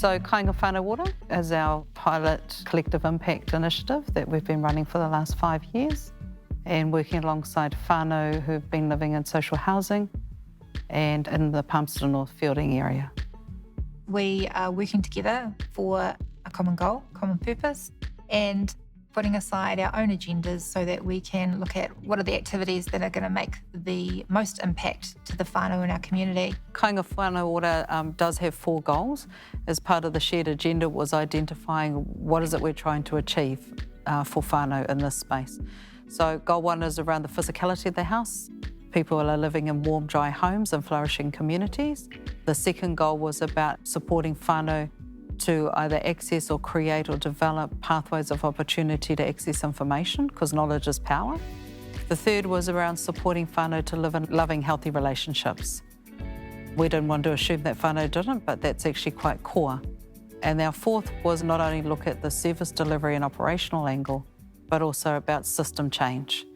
So Kāinga Whānau Ora is our pilot collective impact initiative that we've been running for the last 5 years and working alongside whānau who've been living in social housing and in the Palmerston North Fielding area. We are working together for a common goal, common purpose, and putting aside our own agendas so that we can look at what are the activities that are going to make the most impact to the whānau in our community. Kāinga Whānau Ora does have 4 goals. As part of the shared agenda was identifying what is it we're trying to achieve for whānau in this space. So goal 1 is around the physicality of the house. People are living in warm, dry homes and flourishing communities. The second goal was about supporting whānau to either access or create or develop pathways of opportunity to access information, because knowledge is power. The third was around supporting whānau to live in loving, healthy relationships. We didn't want to assume that whānau didn't, but that's actually quite core. And our fourth was not only look at the service delivery and operational angle, but also about system change.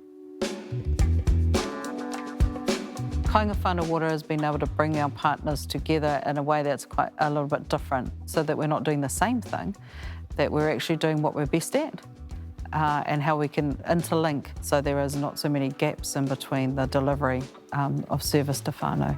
Kāinga Whānau Ora has been able to bring our partners together in a way that's quite a little bit different, so that we're not doing the same thing, that we're actually doing what we're best at, and how we can interlink so there is not so many gaps in between the delivery of service to whānau.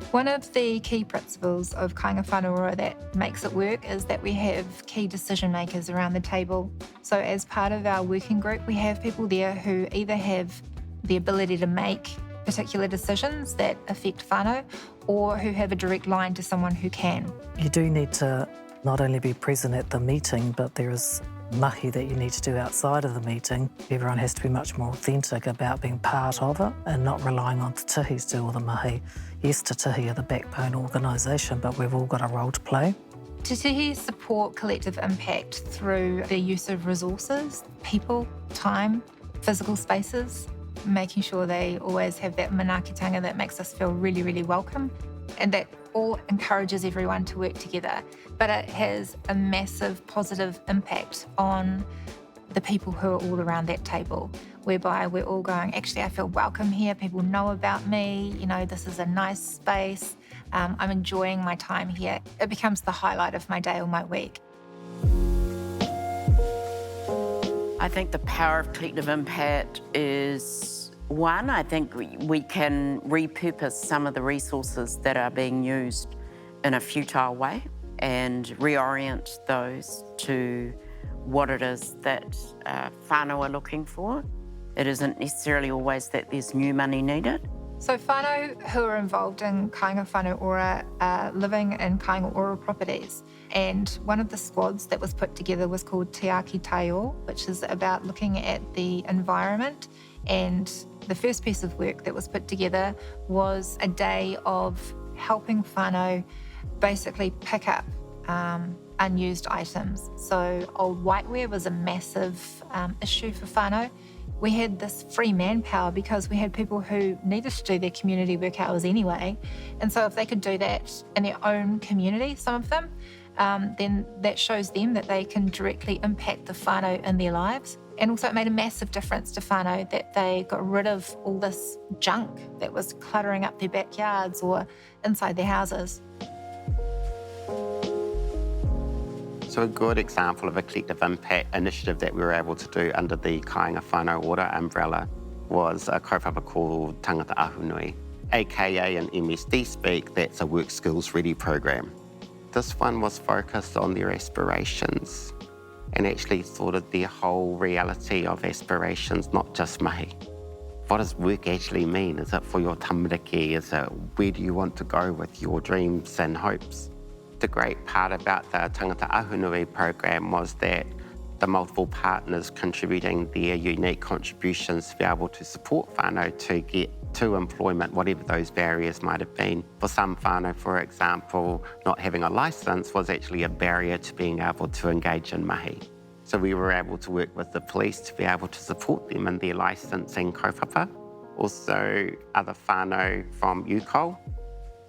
One of the key principles of Kāinga Whānau Ora that makes it work is that we have key decision makers around the table. So as part of our working group, we have people there who either have the ability to make particular decisions that affect whānau, or who have a direct line to someone who can. You do need to not only be present at the meeting, but there is mahi that you need to do outside of the meeting. Everyone has to be much more authentic about being part of it and not relying on te tihis to do all the mahi. Yes, te tihi are the backbone organisation, but we've all got a role to play. Te tihi support collective impact through the use of resources, people, time, physical spaces, making sure they always have that manaakitanga that makes us feel really, really welcome, and that all encourages everyone to work together. But it has a massive positive impact on the people who are all around that table, whereby we're all going, actually, I feel welcome here, people know about me, you know, this is a nice space, I'm enjoying my time here. It becomes the highlight of my day or my week. I think the power of collective impact is, one, I think we can repurpose some of the resources that are being used in a futile way and reorient those to what it is that whānau are looking for. It isn't necessarily always that there's new money needed. So whānau who are involved in Kāinga Whānau Ora are living in Kāinga Ora properties. And one of the squads that was put together was called Te Aki Taio, which is about looking at the environment. And the first piece of work that was put together was a day of helping whānau basically pick up unused items. So old whiteware was a massive issue for whānau. We had this free manpower because we had people who needed to do their community work hours anyway. And so if they could do that in their own community, some of them, then that shows them that they can directly impact the whānau in their lives. And also it made a massive difference to whānau that they got rid of all this junk that was cluttering up their backyards or inside their houses. So a good example of a collective impact initiative that we were able to do under the Kāinga Whānau Ora umbrella was a kaupapa called Tangata Ahunui, aka in MSD speak, that's a work skills ready program. This one was focused on their aspirations and actually thought of their whole reality of aspirations, not just mahi. What does work actually mean? Is it for your tamariki? Is it where do you want to go with your dreams and hopes? The great part about the Tangata Ahunui program was that the multiple partners contributing their unique contributions to be able to support whānau to get to employment, whatever those barriers might have been. For some whānau, for example, not having a licence was actually a barrier to being able to engage in mahi. So we were able to work with the police to be able to support them in their licensing kaupapa. Also, other whānau from UCOL,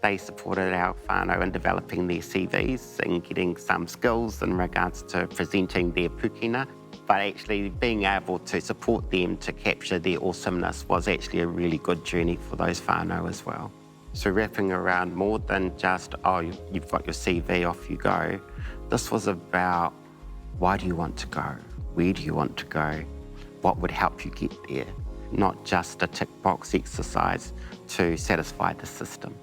they supported our whānau in developing their CVs and getting some skills in regards to presenting their pūkina, but actually being able to support them to capture their awesomeness was actually a really good journey for those whānau as well. So wrapping around more than just, oh, you've got your CV, off you go. This was about, why do you want to go? Where do you want to go? What would help you get there? Not just a tick box exercise to satisfy the system.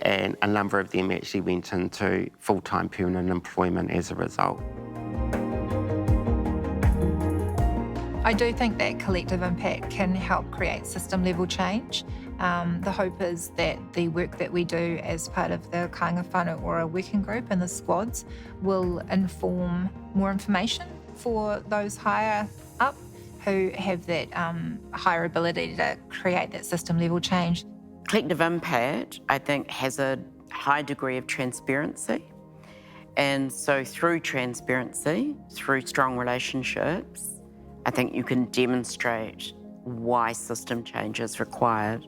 And a number of them actually went into full-time permanent employment as a result. I do think that collective impact can help create system-level change. The hope is that the work that we do as part of the Kāinga Whānau Ora working group and the squads will inform more information for those higher up who have that higher ability to create that system-level change. Collective impact, I think, has a high degree of transparency. And so through transparency, through strong relationships, I think you can demonstrate why system change is required.